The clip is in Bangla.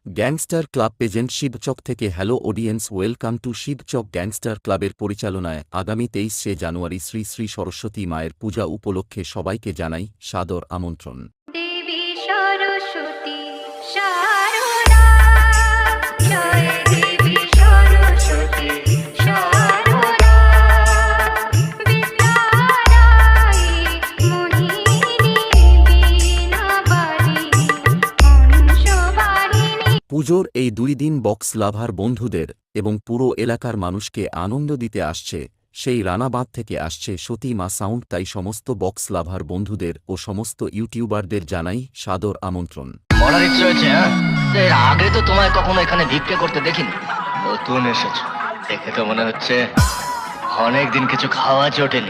গ্যাংস্টার ক্লাব পেজেন্ট শিবচক থেকে hello audience, welcome to Shibchak gangster ক্লাবের পরিচালনায় আগামী 23শে জানুয়ারি শ্রী শ্রী সরস্বতী মায়ের পূজা উপলক্ষে সবাইকে জানাই সাদর আমন্ত্রণ। দেবী সরস্বতী শারদা, জয় দেবী সরস্বতী শারদা, বিদ্যাদায়ী মোহিনী বীণাবারিণী হংসবাহিনী। পুজোর এই 2 দিন বক্স লাভার বন্ধুদের এবং পুরো এলাকার মানুষকে আনন্দ দিতে আসছে সেই রানাবাঁধ থেকে আসছে সতী মা সাউন্ড। তাই সমস্ত বক্স লাভার বন্ধুদের ও সমস্ত ইউটিউবারদের জানাই সাদর আমন্ত্রণ। মরার ইচ্ছে হয়েছে? এর আগে তো তোমায় কখনো এখানে ভিক্ষে করতে দেখিনি, নতুন এসেছো দেখে তো মনে হচ্ছে অনেকদিন কিছু খাওয়া জোটেনি।